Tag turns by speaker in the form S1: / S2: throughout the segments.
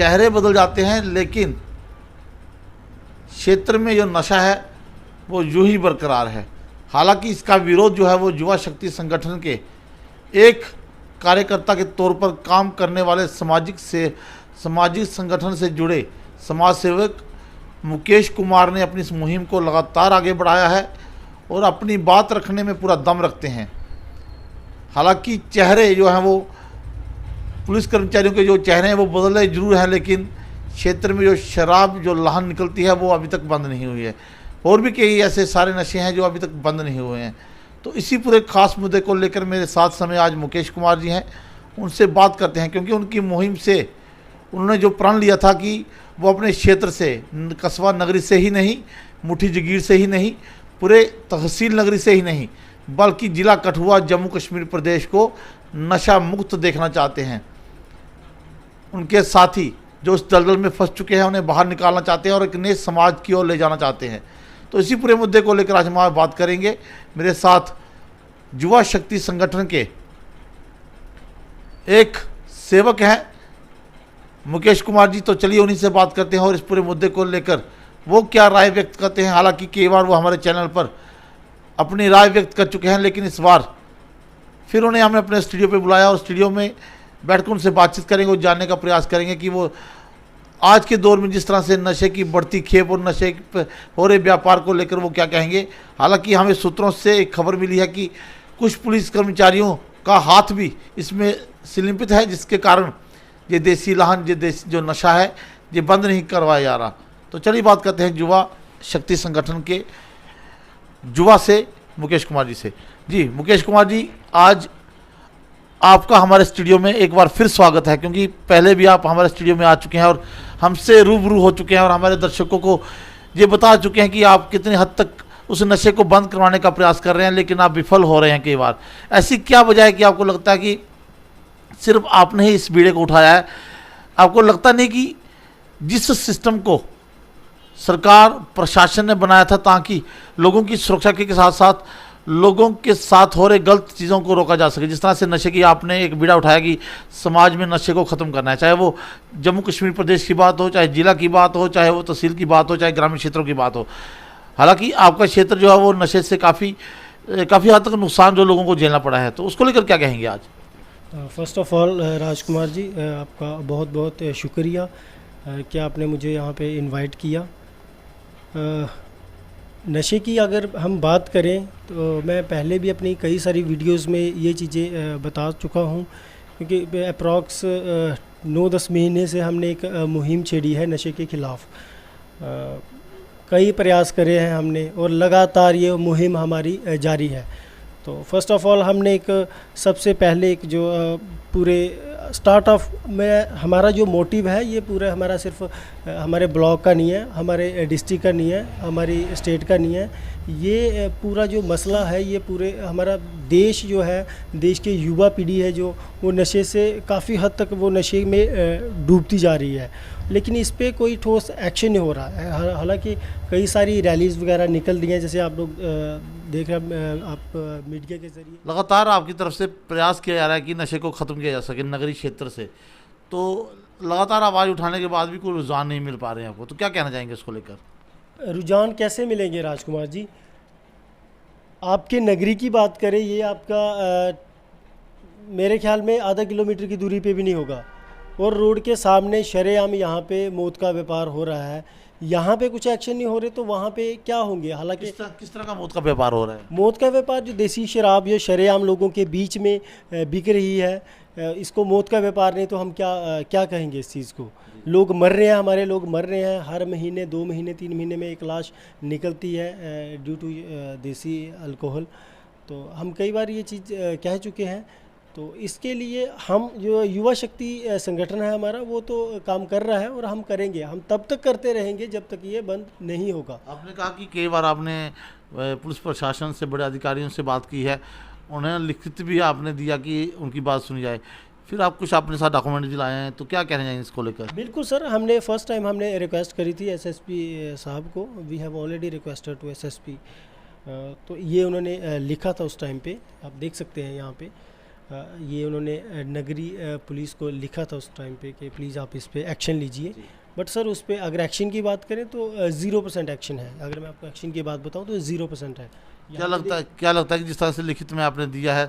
S1: चेहरे बदल जाते हैं, लेकिन क्षेत्र में जो नशा है वो यूं ही बरकरार है। हालांकि इसका विरोध जो है वो युवा शक्ति संगठन के एक कार्यकर्ता के तौर पर काम करने वाले सामाजिक संगठन से जुड़े समाज सेवक मुकेश कुमार ने अपनी इस मुहिम को लगातार आगे बढ़ाया है और अपनी बात रखने में पूरा दम रखते हैं। हालांकि चेहरे जो हैं वो पुलिस कर्मचारियों के जो चेहरे हैं वो बदले जरूर हैं, लेकिन क्षेत्र में जो शराब जो लाहन निकलती है वो अभी तक बंद नहीं हुई है। और भी कई ऐसे सारे नशे हैं जो अभी तक बंद नहीं हुए हैं। तो इसी पूरे खास मुद्दे को लेकर मेरे साथ समय आज मुकेश कुमार जी हैं, उनसे बात करते हैं, क्योंकि उनकी मुहिम से उन्होंने जो प्रण लिया था कि वो अपने क्षेत्र से, कस्बा नगरी से ही नहीं, मुठी जगीर से ही नहीं, पूरे तहसील नगरी से ही नहीं, बल्कि जिला कठुआ जम्मू कश्मीर प्रदेश को नशा मुक्त देखना चाहते हैं। उनके साथी जो उस दलदल में फंस चुके हैं उन्हें बाहर निकालना चाहते हैं और एक नए समाज की ओर ले जाना चाहते हैं। तो इसी पूरे मुद्दे को लेकर आज हम बात करेंगे। मेरे साथ युवा शक्ति संगठन के एक सेवक हैं मुकेश कुमार जी, तो चलिए उन्हीं से बात करते हैं और इस पूरे मुद्दे को लेकर वो क्या राय व्यक्त करते हैं। हालांकि कई बार वो हमारे चैनल पर अपनी राय व्यक्त कर चुके हैं, लेकिन इस बार फिर उन्हें हमने अपने स्टूडियो पे बुलाया और स्टूडियो में बैठकर उनसे बातचीत करेंगे और जानने का प्रयास करेंगे कि वो आज के दौर में जिस तरह से नशे की बढ़ती खेप और नशे हो रहे व्यापार को लेकर वो क्या कहेंगे। हालांकि हमें सूत्रों से एक खबर मिली है कि कुछ पुलिस कर्मचारियों का हाथ भी इसमें संलिप्त है, जिसके कारण ये देसी लाहन, ये जो नशा है ये बंद नहीं करवाया जा रहा। तो चलिए बात करते हैं युवा शक्ति संगठन के युवा से मुकेश कुमार जी से। जी मुकेश कुमार जी, आज आपका हमारे स्टूडियो में एक बार फिर स्वागत है, क्योंकि पहले भी आप हमारे स्टूडियो में आ चुके हैं और हमसे रूबरू हो चुके हैं और हमारे दर्शकों को ये बता चुके हैं कि आप कितनी हद तक उस नशे को बंद करवाने का प्रयास कर रहे हैं, लेकिन आप विफल हो रहे हैं कई बार। ऐसी क्या वजह है कि आपको लगता है कि सिर्फ आपने ही इस बीड़े को उठाया है? आपको लगता नहीं कि जिस सिस्टम को सरकार प्रशासन ने बनाया था ताकि लोगों की सुरक्षा के साथ साथ लोगों के साथ हो रहे गलत चीज़ों को रोका जा सके, जिस तरह से नशे की आपने एक बीड़ा उठाया कि समाज में नशे को ख़त्म करना है, चाहे वो जम्मू कश्मीर प्रदेश की बात हो, चाहे जिला की बात हो, चाहे वो तहसील की बात हो, चाहे ग्रामीण क्षेत्रों की बात हो। हालांकि आपका क्षेत्र जो है वो नशे से काफ़ी हद तक नुकसान जो लोगों को झेलना पड़ा है, तो उसको लेकर क्या कहेंगे आज?
S2: First of all Rajkumar ji, आपका बहुत बहुत शुक्रिया कि आपने मुझे यहाँ पे इनवाइट किया। नशे की अगर हम बात करें तो मैं पहले भी अपनी कई सारी वीडियोस में ये चीज़ें बता चुका हूँ, क्योंकि अप्रॉक्स 9-10 महीने से हमने एक मुहिम छेड़ी है नशे के ख़िलाफ़। कई प्रयास करे हैं हमने और लगातार ये मुहिम हमारी जारी है। तो फर्स्ट ऑफ ऑल हमने एक सबसे पहले एक जो पूरे स्टार्ट ऑफ में हमारा जो मोटिव है ये पूरा हमारा सिर्फ हमारे ब्लॉक का नहीं है, हमारे डिस्ट्रिक्ट का नहीं है, हमारी स्टेट का नहीं है। ये पूरा जो मसला है ये पूरे हमारा देश जो है, देश के युवा पीढ़ी है जो वो नशे से काफ़ी हद तक वो नशे में डूबती जा रही है, लेकिन इस पर कोई ठोस एक्शन नहीं हो रहा है। हालांकि कई सारी रैलीज़ वगैरह निकल रही हैं, जैसे आप लोग देख रहे हैं आप मीडिया के ज़रिए
S1: लगातार आपकी तरफ से प्रयास किया जा रहा है कि नशे को ख़त्म किया जा सके नगरीय क्षेत्र से, तो लगातार आवाज़ उठाने के बाद भी कोई रुझान नहीं मिल पा रहे हैं आपको, तो क्या कहना चाहेंगे इसको लेकर?
S2: रुझान कैसे मिलेंगे राजकुमार जी? आपके नगरी की बात करें, ये आपका मेरे ख्याल में आधा किलोमीटर की दूरी पे भी नहीं होगा, और रोड के सामने शरेआम यहाँ पे मौत का व्यापार हो रहा है। यहाँ पे कुछ एक्शन नहीं हो रहे तो वहाँ पे क्या होंगे? हालांकि
S1: किस तरह का मौत का व्यापार हो रहा है?
S2: मौत का व्यापार जो देसी शराब ये शरेआम लोगों के बीच में बिक रही है, इसको मौत का व्यापार नहीं तो हम क्या कहेंगे इस चीज़ को? लोग मर रहे हैं, हमारे लोग मर रहे हैं, हर महीने 2 महीने 3 महीने में एक लाश निकलती है ड्यू टू देसी अल्कोहल। तो हम कई बार ये चीज़ कह चुके हैं। तो इसके लिए हम जो युवा शक्ति संगठन है हमारा वो तो काम कर रहा है और हम करेंगे, हम तब तक करते रहेंगे जब तक ये बंद नहीं होगा।
S1: आपने कहा कि कई बार आपने पुलिस प्रशासन से, बड़े अधिकारियों से बात की है, उन्हें लिखित भी आपने दिया कि उनकी बात सुनी जाए, फिर आप कुछ अपने साथ डॉक्यूमेंट भी लाए हैं, तो क्या कहना चाहिए इसको लेकर?
S2: बिल्कुल सर, हमने फर्स्ट टाइम हमने रिक्वेस्ट करी थी एसएसपी साहब को, we have already requested to SSP. तो ये उन्होंने लिखा था उस टाइम पे, आप देख सकते हैं यहाँ पे। ये उन्होंने नगरी पुलिस को लिखा था उस टाइम पे कि प्लीज़ आप इस पे एक्शन लीजिए। बट सर उस पर अगर एक्शन की बात करें तो 0% एक्शन है। अगर मैं आपको एक्शन की बात बताऊं तो 0% है।
S1: क्या लगता है कि जिस तरह से लिखित में आपने दिया है,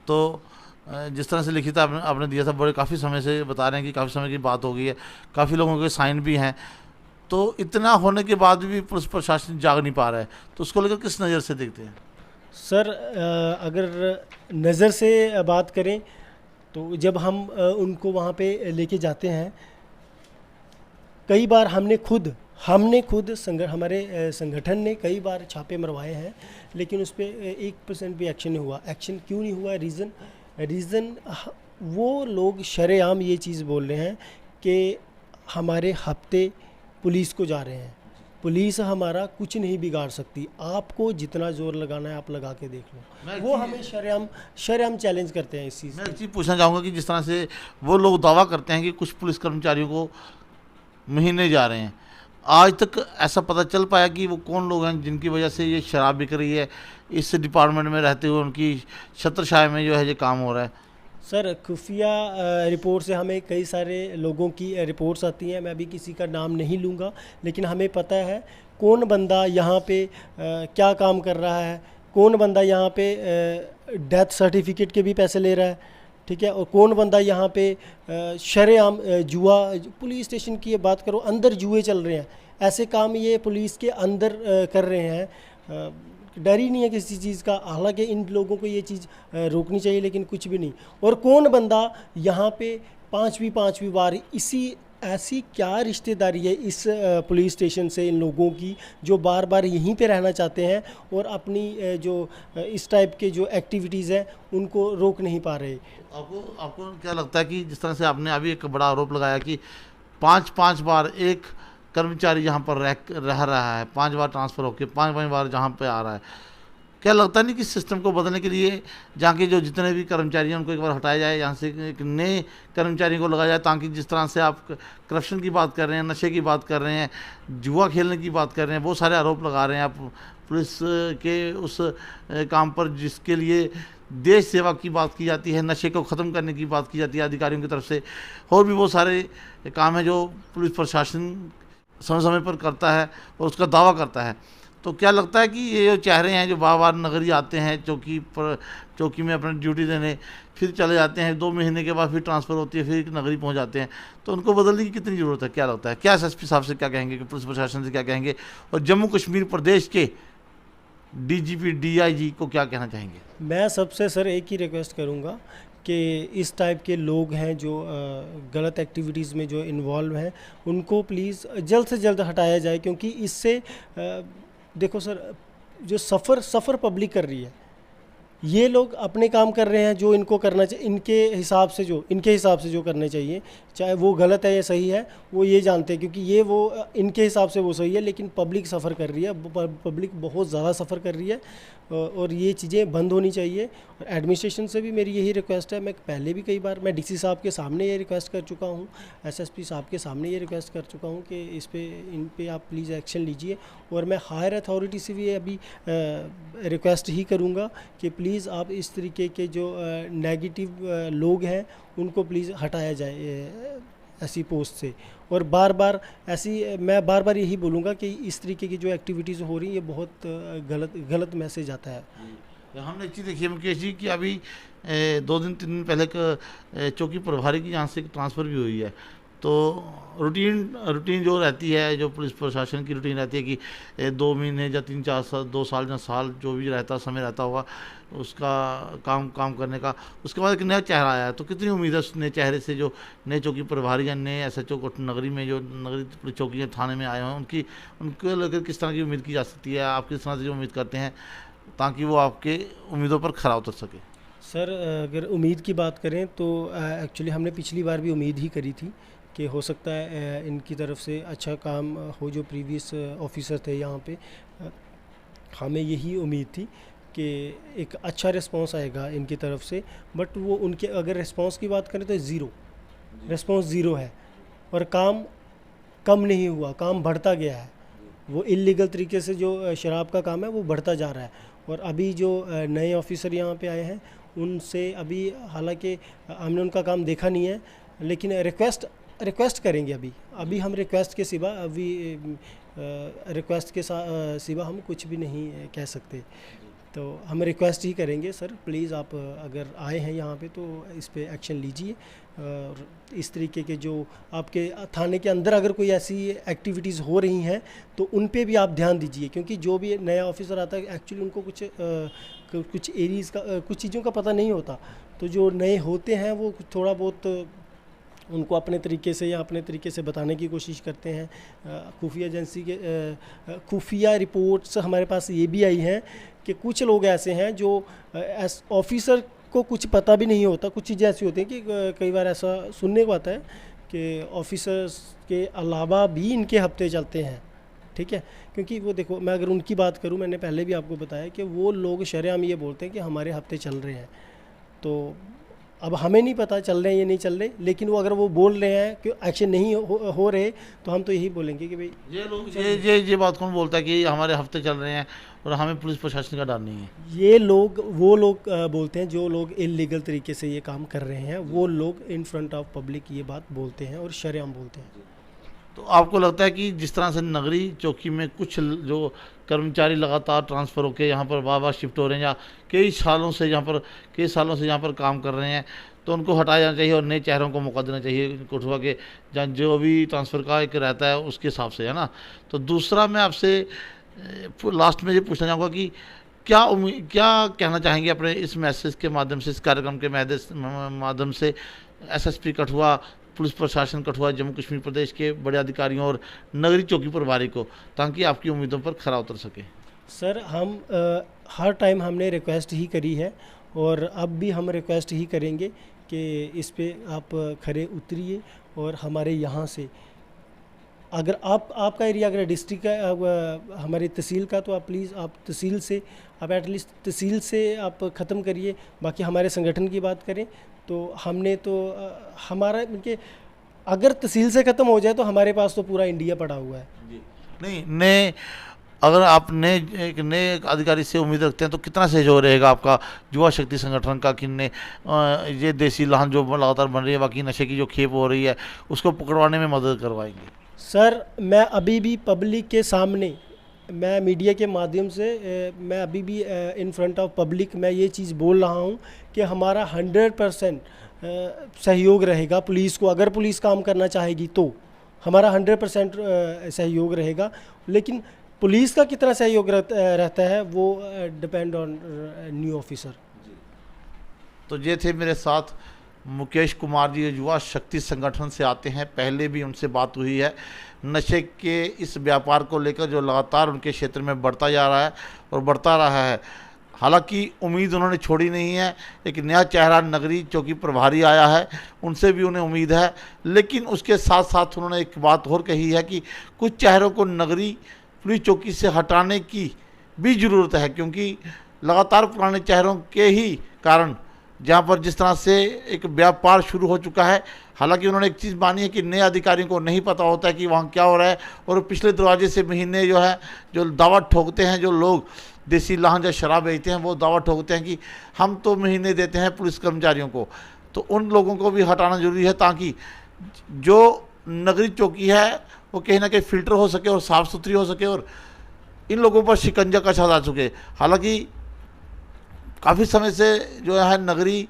S1: तो जिस तरह से लिखित आपने दिया था, बड़े काफ़ी समय से बता रहे हैं कि काफ़ी समय की बात हो गई है, काफ़ी लोगों के साइन भी हैं, तो इतना होने के बाद भी पुलिस प्रशासन जाग नहीं पा रहा है, तो उसको लेकर किस नज़र से देखते हैं?
S2: सर अगर नज़र से बात करें तो जब हम उनको वहाँ पे लेके जाते हैं, कई बार हमने खुद हमारे संगठन ने कई बार छापे मरवाए हैं, लेकिन उस पर 1% भी एक्शन नहीं हुआ। एक्शन क्यों नहीं हुआ? रीज़न वो लोग शरेआम ये चीज़ बोल रहे हैं कि हमारे हफ्ते पुलिस को जा रहे हैं, पुलिस हमारा कुछ नहीं बिगाड़ सकती, आपको जितना जोर लगाना है आप लगा के देख लो। वो हमें शरेआम चैलेंज करते हैं इस चीज़।
S1: मैं एक चीज़ पूछना चाहूँगा कि जिस तरह से वो लोग दावा करते हैं कि कुछ पुलिस कर्मचारियों को महीने जा रहे हैं, आज तक ऐसा पता चल पाया कि वो कौन लोग हैं जिनकी वजह से ये शराब बिक रही है, इस डिपार्टमेंट में रहते हुए उनकी छत्रछाया में जो है ये काम हो रहा है?
S2: सर खुफिया रिपोर्ट से हमें कई सारे लोगों की रिपोर्ट्स आती हैं, मैं अभी किसी का नाम नहीं लूँगा, लेकिन हमें पता है कौन बंदा यहाँ पे क्या काम कर रहा है, कौन बंदा यहाँ पे डेथ सर्टिफिकेट के भी पैसे ले रहा है, ठीक है, और कौन बंदा यहाँ पे शरेआम जुआ, पुलिस स्टेशन की ये बात करो, अंदर जुए चल रहे हैं, ऐसे काम ये पुलिस के अंदर कर रहे हैं। डर ही नहीं है किसी चीज़ का। हालांकि इन लोगों को ये चीज़ रोकनी चाहिए, लेकिन कुछ भी नहीं। और कौन बंदा यहाँ पे पांचवी बार ऐसी क्या रिश्तेदारी है इस पुलिस स्टेशन से इन लोगों की, जो बार बार यहीं पे रहना चाहते हैं और अपनी जो इस टाइप के जो एक्टिविटीज़ हैं उनको रोक नहीं पा रहे।
S1: आपको क्या लगता है कि जिस तरह से आपने अभी एक बड़ा आरोप लगाया कि पाँच बार एक कर्मचारी यहाँ पर रह रहा है, 5 बार ट्रांसफ़र होकर 5 बार जहाँ पे आ रहा है, क्या लगता नहीं कि सिस्टम को बदलने के लिए जहाँ के जो जितने भी कर्मचारी हैं उनको एक बार हटाया जाए, यहाँ से एक नए कर्मचारी को लगाया जाए, ताकि जिस तरह से आप करप्शन की बात कर रहे हैं, नशे की बात कर रहे हैं, जुआ खेलने की बात कर रहे हैं, बहुत सारे आरोप लगा रहे हैं आप पुलिस के उस काम पर जिसके लिए देश सेवा की बात की जाती है, नशे को ख़त्म करने की बात की जाती है अधिकारियों की तरफ से, और भी बहुत सारे काम है जो पुलिस प्रशासन समय समय पर करता है और उसका दावा करता है। तो क्या लगता है कि ये जो चेहरे हैं जो बार नगरी आते हैं चौकी में अपनी ड्यूटी देने, फिर चले जाते हैं, 2 महीने के बाद फिर ट्रांसफ़र होती है, फिर नगरी पहुंच जाते हैं, तो उनको बदलने की कितनी ज़रूरत है? क्या लगता है, क्या एसएसपी साहब से क्या कहेंगे, कि पुलिस प्रशासन से क्या कहेंगे, और जम्मू कश्मीर प्रदेश के डीजीपी डीआईजी को क्या कहना चाहेंगे?
S2: मैं सबसे सर एक ही रिक्वेस्ट करूँगा कि इस टाइप के लोग हैं जो गलत एक्टिविटीज़ में जो इन्वॉल्व हैं, उनको प्लीज़ जल्द से जल्द हटाया जाए, क्योंकि इससे देखो सर, जो सफ़र पब्लिक कर रही है, ये लोग अपने काम कर रहे हैं जो इनको करना चाहिए, इनके हिसाब से जो करने चाहिए, चाहे वो गलत है या सही है वो ये जानते हैं, क्योंकि ये वो इनके हिसाब से वो सही है, लेकिन पब्लिक सफ़र कर रही है, पब्लिक बहुत ज़्यादा सफ़र कर रही है, और ये चीज़ें बंद होनी चाहिए। और एडमिनिस्ट्रेशन से भी मेरी यही रिक्वेस्ट है, मैं पहले भी कई बार मैं डीसी साहब के सामने ये रिक्वेस्ट कर चुका हूँ, एसएसपी साहब के सामने ये रिक्वेस्ट कर चुका हूँ कि इन पे आप प्लीज़ एक्शन लीजिए, और मैं हायर अथॉरिटी से भी अभी रिक्वेस्ट ही करूँगा कि प्लीज़ आप इस तरीके के जो नेगेटिव लोग हैं उनको प्लीज़ हटाया जाए ऐसी पोस्ट से। और मैं बार बार यही बोलूँगा कि इस तरीके की जो एक्टिविटीज़ हो रही है ये बहुत गलत मैसेज आता है।
S1: हमने एक चीज़ देखी है मुकेश जी कि अभी 2-3 दिन पहले चौकी प्रभारी की यहाँ से ट्रांसफ़र भी हुई है, तो रूटीन जो रहती है, जो पुलिस प्रशासन की रूटीन रहती है कि 2 महीने या 3-4 साल, 2 साल या साल जो भी समय रहता होगा उसका काम करने का, उसके बाद एक नया चेहरा आया है, तो कितनी उम्मीद है उस नए चेहरे से, जो नए चौकी प्रभारी या नए एसएचओ नगरी में जो नगरी पुलिस चौकी थाने में आए हैं, उनको लेकर किस तरह की उम्मीद की जा सकती है? आप किस तरह से उम्मीद करते हैं ताकि वो आपके उम्मीदों पर खरा उतर सके?
S2: सर अगर उम्मीद की बात करें तो एक्चुअली हमने पिछली बार भी उम्मीद ही करी थी कि हो सकता है इनकी तरफ से अच्छा काम हो, जो प्रीवियस ऑफिसर थे यहाँ पे, हमें यही उम्मीद थी कि एक अच्छा रिस्पांस आएगा इनकी तरफ से, बट वो उनके अगर रिस्पांस की बात करें तो रिस्पांस ज़ीरो है, और काम कम नहीं हुआ, काम बढ़ता गया है। वो इलीगल तरीके से जो शराब का काम है वो बढ़ता जा रहा है, और अभी जो नए ऑफिसर यहाँ पे आए हैं उनसे अभी हालांकि हमने उनका काम देखा नहीं है, लेकिन रिक्वेस्ट करेंगे। अभी हम रिक्वेस्ट के सिवा सिवा हम कुछ भी नहीं कह सकते। तो हम रिक्वेस्ट ही करेंगे, सर प्लीज़ आप अगर आए हैं यहाँ पे तो इस पे एक्शन लीजिए, और इस तरीके के जो आपके थाने के अंदर अगर कोई ऐसी एक्टिविटीज़ हो रही हैं तो उन पे भी आप ध्यान दीजिए, क्योंकि जो भी नया ऑफिसर आता है एक्चुअली उनको कुछ एरियाज़ का, कुछ चीज़ों का पता नहीं होता। तो जो नए होते हैं वो थोड़ा बहुत उनको अपने तरीके से या अपने तरीके से बताने की कोशिश करते हैं। खुफिया एजेंसी के खुफिया रिपोर्ट्स हमारे पास ये भी आई हैं कि कुछ लोग ऐसे हैं जो ऑफिसर को कुछ पता भी नहीं होता। कुछ चीज़ें ऐसी होती हैं कि कई बार ऐसा सुनने को आता है कि ऑफिसर्स के अलावा भी इनके हफ्ते चलते हैं, ठीक है। क्योंकि वो देखो, मैं अगर उनकी बात करूं, मैंने पहले भी आपको बताया कि वो लोग शरेआम ये बोलते हैं कि हमारे हफ्ते चल रहे हैं। तो अब हमें नहीं पता चल रहे हैं या नहीं चल रहे, लेकिन वो अगर वो बोल रहे हैं कि एक्शन नहीं हो रहे, तो हम तो यही बोलेंगे कि भाई
S1: ये लोग ये बात कौन बोलता है कि हमारे हफ्ते चल रहे हैं और हमें पुलिस प्रशासन का डर नहीं है?
S2: ये लोग वो लोग बोलते हैं जो लोग इलीगल तरीके से ये काम कर रहे हैं, वो लोग इन फ्रंट ऑफ पब्लिक ये बात बोलते हैं और शरेआम बोलते हैं।
S1: तो आपको लगता है कि जिस तरह से नगरी चौकी में कुछ जो कर्मचारी लगातार ट्रांसफ़र होकर यहाँ पर बार शिफ्ट हो रहे हैं या कई सालों से यहाँ पर काम कर रहे हैं, तो उनको हटाया जाना चाहिए और नए चेहरों को मौका देना चाहिए कोटवा के, जहाँ जो भी ट्रांसफ़र का एक रहता है उसके हिसाब से, है ना। तो दूसरा मैं आपसे लास्ट में ये पूछना चाहूँगा कि क्या कहना चाहेंगे अपने इस मैसेज के माध्यम से, इस कार्यक्रम के माध्यम से SSP कठुआ, पुलिस प्रशासन कठुआ, जम्मू कश्मीर प्रदेश के बड़े अधिकारियों और नगरी चौकी प्रभारी को, ताकि आपकी उम्मीदों पर खरा उतर सके?
S2: सर हम हर टाइम हमने रिक्वेस्ट ही करी है और अब भी हम रिक्वेस्ट ही करेंगे कि इस पे आप खरे उतरिए और हमारे यहाँ से, अगर आपका एरिया अगर डिस्ट्रिक्ट का हमारी तहसील का, तो आप प्लीज़ आप तहसील से, आप एटलीस्ट तहसील से आप ख़त्म करिए। बाकी हमारे संगठन की बात करें तो हमने तो हमारा उनके अगर तहसील से ख़त्म हो जाए तो हमारे पास तो पूरा इंडिया पड़ा हुआ है।
S1: नहीं, अगर आप एक नए अधिकारी से उम्मीद रखते हैं तो कितना सहयोग रहेगा आपका युवा शक्ति संगठन का, कि ये देसी लाहन जो लगातार बन रही है, बाकी नशे की जो खेप हो रही है उसको पकड़वाने में मदद करवाएंगे?
S2: सर मैं अभी भी पब्लिक के सामने, मैं मीडिया के माध्यम से मैं अभी भी इन फ्रंट ऑफ पब्लिक मैं ये चीज़ बोल रहा हूँ कि हमारा 100% सहयोग रहेगा पुलिस को। अगर पुलिस काम करना चाहेगी तो हमारा 100% सहयोग रहेगा, लेकिन पुलिस का कितना सहयोग रहता है वो डिपेंड ऑन न्यू ऑफिसर।
S1: तो ये थे मेरे साथ मुकेश कुमार जी, युवा शक्ति संगठन से आते हैं। पहले भी उनसे बात हुई है नशे के इस व्यापार को लेकर जो लगातार उनके क्षेत्र में बढ़ता जा रहा है और बढ़ता रहा है। हालांकि उम्मीद उन्होंने छोड़ी नहीं है। एक नया चेहरा नगरी चौकी प्रभारी आया है, उनसे भी उन्हें उम्मीद है, लेकिन उसके साथ साथ उन्होंने एक बात और कही है कि कुछ चेहरों को नगरी पुलिस चौकी से हटाने की भी ज़रूरत है, क्योंकि लगातार पुराने चेहरों के ही कारण जहाँ पर जिस तरह से एक व्यापार शुरू हो चुका है। हालांकि उन्होंने एक चीज़ मानी है कि नए अधिकारियों को नहीं पता होता है कि वहाँ क्या हो रहा है, और पिछले दरवाजे से महीने जो दावा ठोकते हैं, जो लोग देसी लाहन या शराब बेचते हैं वो दावा ठोकते हैं कि हम तो महीने देते हैं पुलिस कर्मचारियों को। तो उन लोगों को भी हटाना जरूरी है ताकि जो नगरी चौकी है वो कहीं ना कहीं फ़िल्टर हो सके और साफ़ सुथरी हो सके और इन लोगों पर शिकंजा कसा जा सके। हालांकि काफ़ी समय से जो है नगरी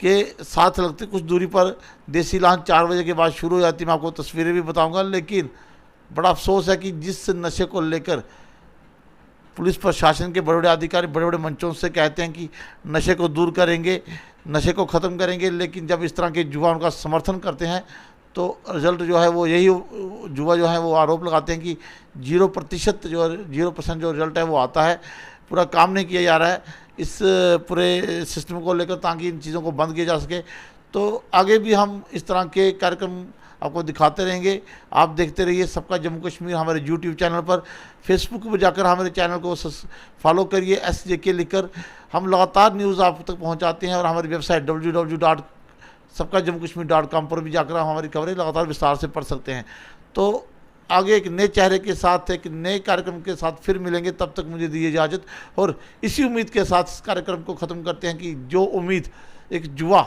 S1: के साथ लगते कुछ दूरी पर देसी लाहन 4 बजे के बाद शुरू हो जाती है। मैं आपको तस्वीरें भी बताऊंगा, लेकिन बड़ा अफसोस है कि जिस नशे को लेकर पुलिस प्रशासन के बड़े बड़े अधिकारी बड़े बड़े मंचों से कहते हैं कि नशे को दूर करेंगे, नशे को ख़त्म करेंगे, लेकिन जब इस तरह के युवा उनका समर्थन करते हैं तो रिजल्ट जो है वो यही युवा जो है वो आरोप लगाते हैं कि 0% जो रिजल्ट है वो आता है। पूरा काम नहीं किया जा रहा है इस पूरे सिस्टम को लेकर ताकि इन चीज़ों को बंद किया जा सके। तो आगे भी हम इस तरह के कार्यक्रम आपको दिखाते रहेंगे। आप देखते रहिए सबका जम्मू कश्मीर हमारे YouTube चैनल पर। फेसबुक पर जाकर हमारे चैनल को फॉलो करिए, SJK लिखकर। हम लगातार न्यूज़ आप तक पहुंचाते हैं और हमारी वेबसाइट www.sabkajammuKashmir.com पर भी जाकर हम हमारी खबरें लगातार विस्तार से पढ़ सकते हैं। तो आगे एक नए चेहरे के साथ, एक नए कार्यक्रम के साथ फिर मिलेंगे। तब तक मुझे दीजिए इजाज़त, और इसी उम्मीद के साथ इस कार्यक्रम को ख़त्म करते हैं कि जो उम्मीद एक जुआ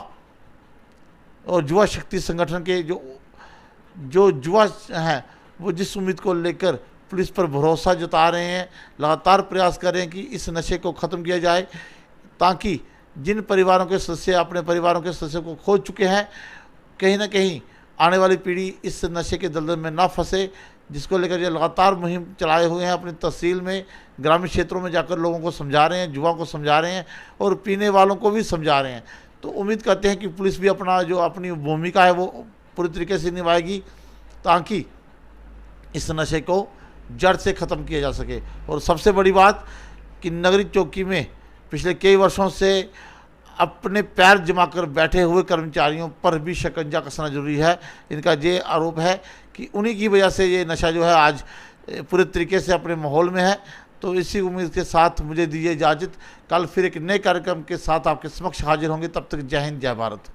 S1: और जुआ शक्ति संगठन के जो जुआ हैं, वो जिस उम्मीद को लेकर पुलिस पर भरोसा जता रहे हैं, लगातार प्रयास कर रहे हैं कि इस नशे को ख़त्म किया जाए, ताकि जिन परिवारों के सदस्य अपने परिवारों के सदस्यों को खो चुके हैं, कहीं ना कहीं आने वाली पीढ़ी इस नशे के दलदल में ना फंसे, जिसको लेकर ये लगातार मुहिम चलाए हुए हैं। अपनी तहसील में, ग्रामीण क्षेत्रों में जाकर लोगों को समझा रहे हैं, जुआ को समझा रहे हैं और पीने वालों को भी समझा रहे हैं। तो उम्मीद करते हैं कि पुलिस भी अपनी भूमिका है वो पूरी तरीके से निभाएगी, ताकि इस नशे को जड़ से ख़त्म किया जा सके। और सबसे बड़ी बात कि नगरी चौकी में पिछले कई वर्षों से अपने पैर जमाकर बैठे हुए कर्मचारियों पर भी शिकंजा कसना जरूरी है। इनका ये आरोप है कि उन्हीं की वजह से ये नशा जो है आज पूरे तरीके से अपने माहौल में है। तो इसी उम्मीद के साथ मुझे दीजिए इजाज़त। कल फिर एक नए कार्यक्रम के साथ आपके समक्ष हाजिर होंगे। तब तक जय हिंद, जय भारत।